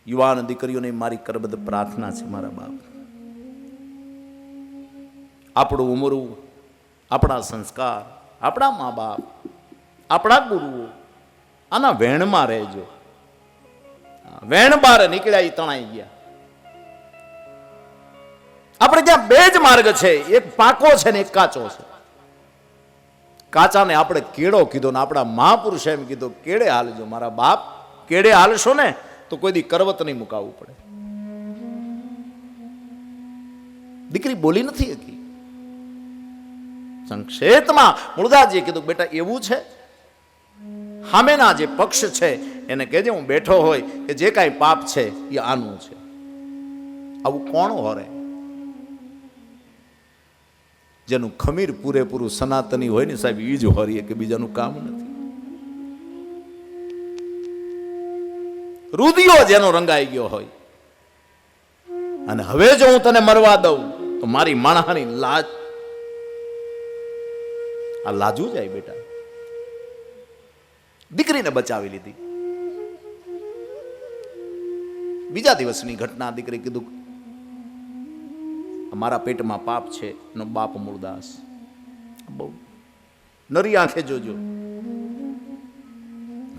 યુવાન દીકરીઓને મારી કરબદ્ધ પ્રાર્થના છે, મારા બાપ, આપણું ઉમરું, આપણા સંસ્કાર, આપણા મા બાપ, આપણા ગુરુઓ આના વેણમાં રહેજો. વેણ બાર નીકળ્યા એ તણાઈ ગયા. આપણે ત્યાં બે જ માર્ગ છે, એક પાકો છે ને એક કાચો છે. કાચાને આપણે કેળો કીધો ને આપણા મહાપુરુષે એમ કીધું કેળે હાલજો. મારા બાપ, કેળે હાલશો ને તો કોઈ દી કરવત નહીં મુકાવવું પડે. દીકરી બોલી નથી હતી. સંક્ષેપમાં મૂળદાસજીએ કીધું બેટા એવું છે, સામેના જે પક્ષ છે એને કહેજે હું બેઠો હોય કે જે કાંઈ પાપ છે એ આનું છે. આવું કોણ હોરે? જેનું ખમીર પૂરેપૂરું સનાતની હોય ને સાહેબ, એ જ હોરીએ, કે બીજાનું કામ નથી. રુધિયો જેનો રંગાઈ ગયો હોય, અને હવે જો હું તને મરવા દઉં તો મારી માણહાની લાજ, આ લાજુ જાય બેટા. દીકરીને બચાવી લીધી. બીજા દિવસની ઘટના, દીકરી કીધું મારા પેટમાં પાપ છે. એનો બાપ મૂળદાસ બહુ નરી આંખે જોજો.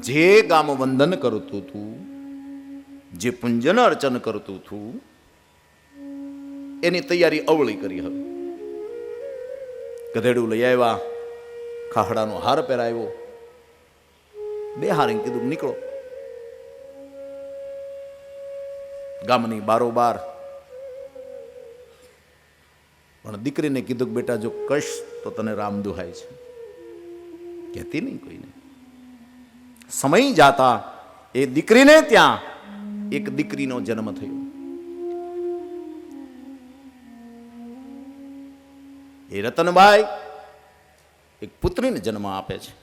જે ગામ વંદન કરતું હતું, જે પૂંજન અર્ચન કરતું હતું, એની તૈયારી અવળી કરી. હવે ગધેડું લઈ આવ્યા, ખાહડાનો હાર પહેરાવ્યો, બે હારી કીધું નીકળો. ગામની બારોબાર. પણ દીકરીને કીધું કે બેટા જો કશ તો તને રામ દુહાય છે, કહેતી નહીં કોઈને. સમય જાતા એ દીકરીને ત્યાં એક દીકરીનો જન્મ થયો. એ રતનબાઈ એક પુત્રીને જન્મ આપે છે.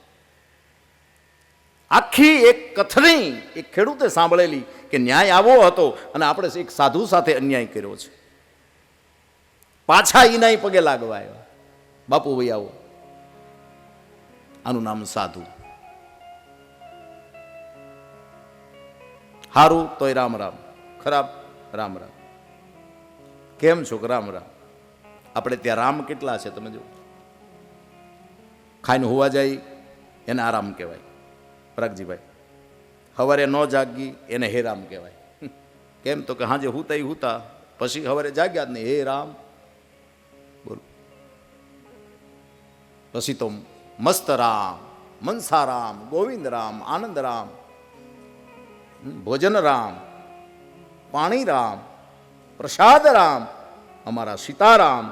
આખી એક કથની એક ખેડૂતે સાંભળેલી કે ન્યાય આવો હતો અને આપણે એક સાધુ સાથે અન્યાય કર્યો છે. પાછા ઈના પગે લાગવા આવ્યા. બાપુ ભાઈ આવો, આનું નામ સાધુ. હારું તોય રામ રામ, ખરાબ રામ રામ. કેમ છો? રામ રામ. આપણે ત્યાં રામ કેટલા છે તમે જો. ખાઈને હોવા જાય એને આરામ કહેવાય. પરાગજીભાઈ હવારે ન જાગી એને હે રામ કહેવાય. કેમ તો કે હાજે હુતા હુતા પછી હવારે જાગ્યા જ નહીં, હે રામ બોલો. પછી તો મસ્ત રામ, મનસારામ, ગોવિંદ રામ, આનંદ રામ, ભોજન રામ, પાણી રામ, પ્રસાદ રામ, અમારા સીતારામ.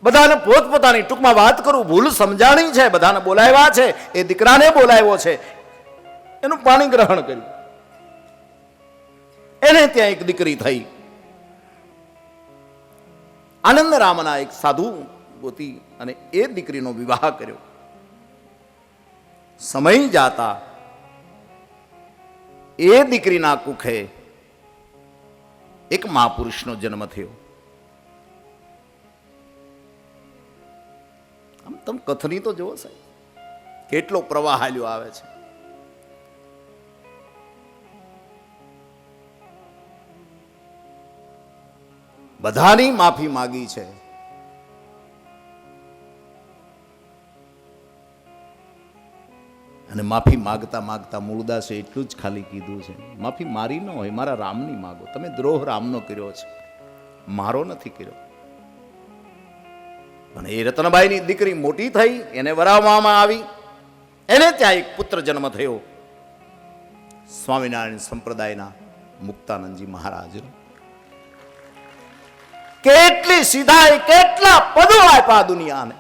બધાને પોતપોતાની ટૂંકમાં વાત કરું, ભૂલ સમજાણી છે. બધાને બોલાવ્યા છે, એ દીકરાને બોલાવ્યો છે, એનું પાણી ગ્રહણ કર્યું. એને ત્યાં એક દીકરી થઈ. આનંદ રામના એક સાધુ ગોતી અને એ દીકરીનો વિવાહ કર્યો. સમય જાતા એ દીકરીના કુખે એક મહાપુરુષનો જન્મ થયો. આમ તમે કથની તો જુઓ સાહેબ, કેટલો પ્રવાહ હાલ્યો આવે છે. બધાની માફી માગી છે. અને માફી માગતા માગતા મૂળદાસે એટલું જ ખાલી કીધું છે, માફી મારી ન હોય, મારા રામની માગો. તમે દ્રોહ રામનો કર્યો છે, મારો નથી કર્યો. પણ એ રતનબાઈની દીકરી મોટી થઈ, એને વરાવવામાં આવી. એને ત્યાં એક પુત્ર જન્મ થયો, સ્વામિનારાયણ સંપ્રદાયના મુક્તાનંદજી મહારાજ. કેટલી સીધાઈ, કેટલા પદો આપ્યા દુનિયાને.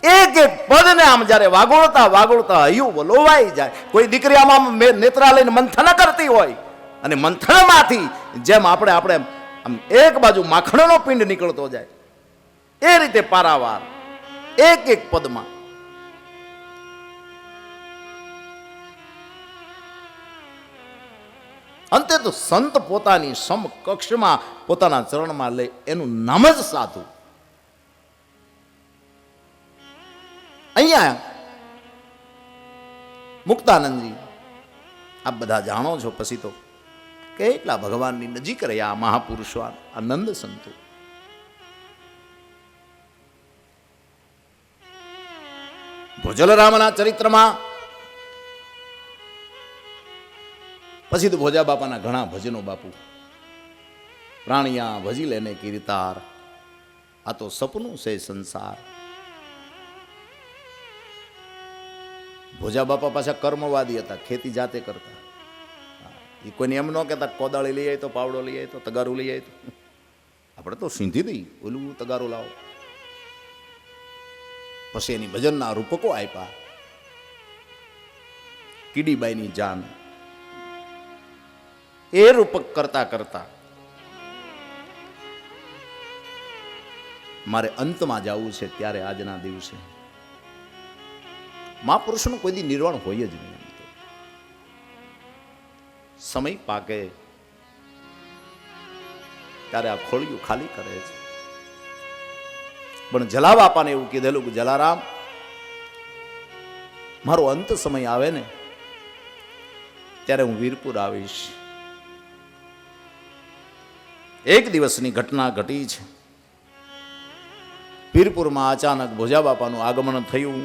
એક એક પદને આમ જયારે વાગોળતા વાગોળતા હૈયું વલોવાઈ જાય. કોઈ દીકરી આમાં નેત્રા લઈને મંથન કરતી હોય અને મંથનમાંથી જેમ આપણે આમ એક બાજુ માખણનો પિંડ નીકળતો જાય એ રીતે પારાવાર એક એક પદમાં. અંતે તો સંત પોતાની સમકક્ષમાં પોતાના ચરણમાં લે, એનું નામ જ સાધુ. અહીંયા મુક્તાનંદજી, આપ બધા જાણો છો. પછી તો કેટલા ભગવાનની નજીક રહ્યા આ મહાપુરુષો, આ નંદ સંતો. ભોજલરામના ચરિત્રમાં પછી તો ભોજા બાપાના ઘણા ભજનો. બાપુ પ્રાણિયા ભજી લેને કીર્તાર, આ તો સપનું છે સંસાર. ભોજા બાપા પાછા કર્મવાદી હતા, ખેતી જાતે કરતા. એ કોઈને એમ ન કહેતા કોદાળી લઈ આવી તો, પાવડો લઈ આવી તો, તગારું લઈ આવી તો. આપણે તો સીંધી દઈ ઓલું તગારું લાવો. પછી એની ભજનના રૂપકો આપ્યા. કીડીબાઈની જાન એ રૂપક કરતા કરતા મારે અંતમાં જવું છે. ત્યારે આજના દિવસે મહાપુરુષનું કોઈ દી નિર્વાણ હોય જ નહીં. સમય પાકે ત્યારે આ ખોળિયું ખાલી કરે છે. પણ જલા બાપાને એવું કીધેલું કે જલારામ, મારો અંત સમય આવે ને ત્યારે હું વીરપુર આવીશ. એક દિવસની ઘટના ઘટી છે. વીરપુરમાં અચાનક ભોજા બાપાનું આગમન થયું.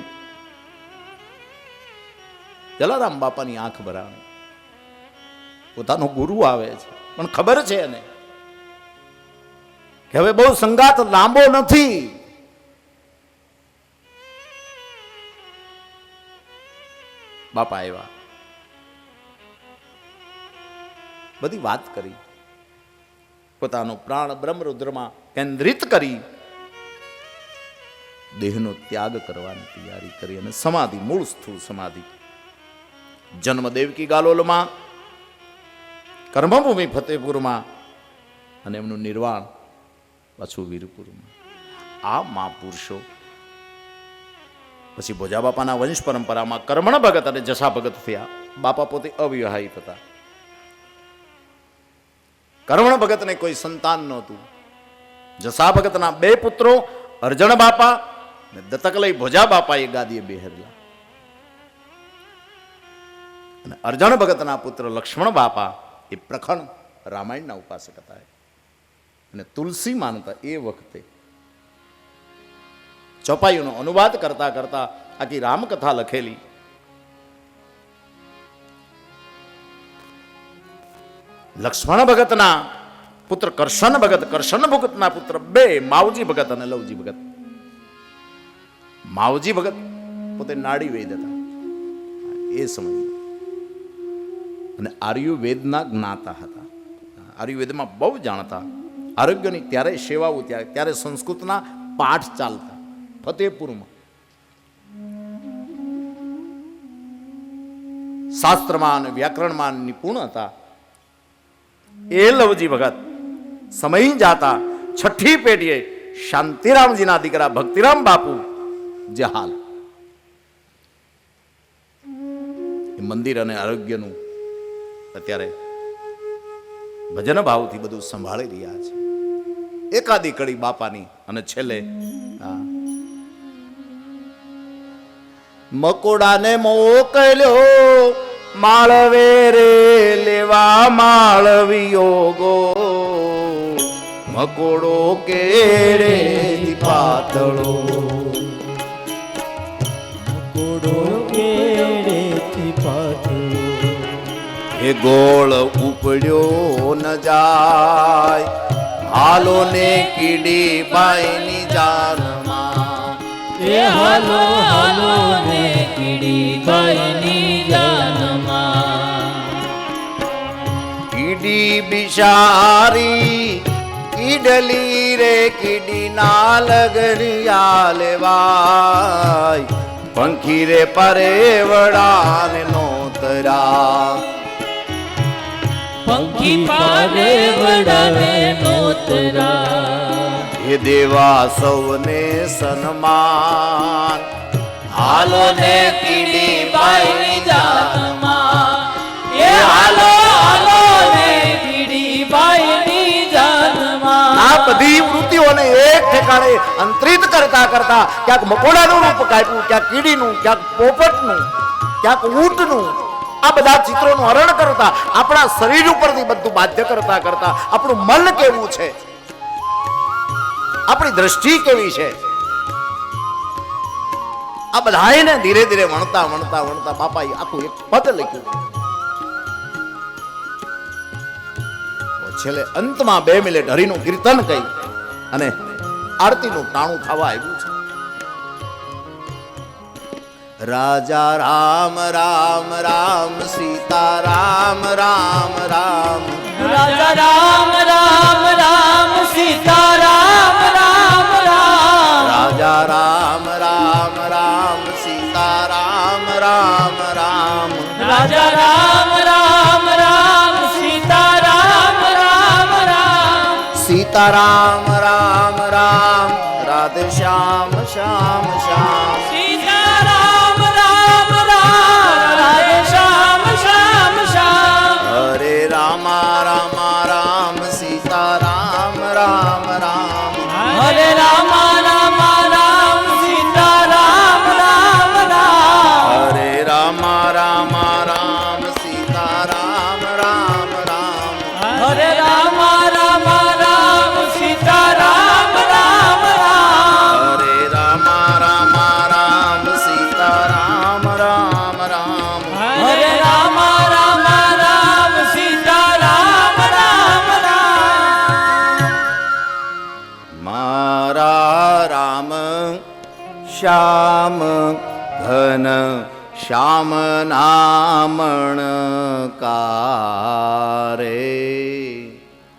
જલારામ બાપાની આંખ ભરાણી. પોતાનો ગુરુ આવે છે, પણ ખબર છે એને કે હવે બહુ સંગાત લાંબો નથી. બાપા આવ્યા, બધી વાત કરી, પોતાનો પ્રાણ બ્રહ્મરુદ્રમાં કેન્દ્રિત કરી દેહનો ત્યાગ કરવાની તૈયારી કરી અને સમાધિ, મૂળ સ્થૂળ સમાધિ, જન્મ દેવકી ગાલોલમાં, કર્મભૂમિ ફતેપુરમાં અને એમનું નિર્વાણ પાછું વીરપુરમાં. આ મહાપુરુષો પછી ભોજા બાપાના વંશ પરંપરામાં કર્મણ ભગત અને જસા ભગત થયા. બાપા પોતે અવિવાહિત હતા. કર્મણ ભગતને કોઈ સંતાન નહોતું. જસા ભગતના 2 પુત્રો અર્જણ બાપા અને દત્તક લઈ ભોજા બાપાએ ગાદીએ બેહરેલા. અને અર્જણ ભગતના પુત્ર લક્ષ્મણ બાપા એ પ્રખણ રામાયણના ઉપાસક હતા અને તુલસી માનતા. એ વખતે ચોપાઈઓનો અનુવાદ કરતા કરતા આખી રામકથા લખેલી. લક્ષ્મણ ભગતના પુત્ર કરશન ભગત, કરશન ભગતના પુત્ર 2 માવજી ભગત અને લવજી ભગત. માવજી ભગત પોતે નાડી વેદ હતા એ સમયે અને આયુર્વેદના જ્ઞાતા હતા. આયુર્વેદમાં બહુ જાણતા. આરોગ્યની ત્યારે સેવાઓ, ત્યારે સંસ્કૃતના પાઠ ચાલતા ફતેપુરમાં. શાસ્ત્રમાં અને વ્યાકરણમાં નિપુણ હતા. એ લવજી ભગત સમય જાતા 6ઠી પેઢીએ શાંતિરામજીના દીકરા ભક્તિરામ બાપુ જે હાલ એ મંદિર અને આરોગ્યનું અત્યારે ભજન ભાવથી બધું સંભાળી રહ્યા છે. એકાદી કડી બાપાની અને છેલ્લે મકોડાને મોકલ્યો માળવે રે લેવા માળવીયો ગો, મકોડો કેડે પાતળો, મકોડો કેડે પાતળો, એ ગોળ ઉપડ્યો ન જાય, હાલો ને કીડી બાઈની જાનમાં, એ હાલો હાલો ને કીડી બાઈની જાનમાં. કીડી બિચારી કીડલી રે કીડી ના લગરિયા લેવાય, પંખી રે પરે વડાને નોતરા, પંખી પારે વડાને નોતરા, એ દેવા સૌને સન્માન, હાલો ને કીડી બાઈની જાનમાં, એ હાલો હાલો ને કીડી બાઈની જાનમાં. આ બધી વૃત્તિઓને એક ઠેકાણે અંતરિત કરતા કરતા ક્યાંક મકોડાનું રૂપ કાપ્યું, ક્યાંક કીડીનું, ક્યાંક પોપટનું, ક્યાંક ઊંટનું, આ બધા ચિત્રોનું હરણ કરતા આપણા શરીર ઉપરથી બધું બાધ્ય કરતા કરતા આપણું મન કેવું છે, આપણી દ્રષ્ટિ કેવી છે, આ બધાને ધીરે ધીરે વણતા વણતા વણતા બાપાએ આખું એક પદ લખ્યું. છેલ્લે અંતમાં 2 મિનિટ હરિનું કીર્તન કહી અને આરતીનું ટાણું ખાવા આવ્યું છે. રાજા રામ રામ રામ સીતા રામ રામ રામ રાજા રામ રામ રામ સીતા રામ રામ રામ રાજા રામ રામ રામ સીતા રામ રામ રામ રાજા રામ રામ રામ સીતા રામ રામ રામ સીતા રામ રામ રામ રાધે શ્યામ શ્યામ શ્યામ સીતા રામ રામ રામ રાધે શ્યામ શ્યામ શ્યામ હરે રામા રામા રામ સીતા રામ રામ રામ હરે રામ રામ રામ સીતા રામ રામ રામ હરે રામા રામા રામ સીતા રામ રામ રામ હરે રામ રામ રામ સીતા રામ રામ રામ હરે રામા રામા રામ સીતા રામ રામ રામ હરે રામ રામ રામ સીતા રામ રામ રામ મારા રામ શ્યામ ઘન શ્યામ નામણ કારે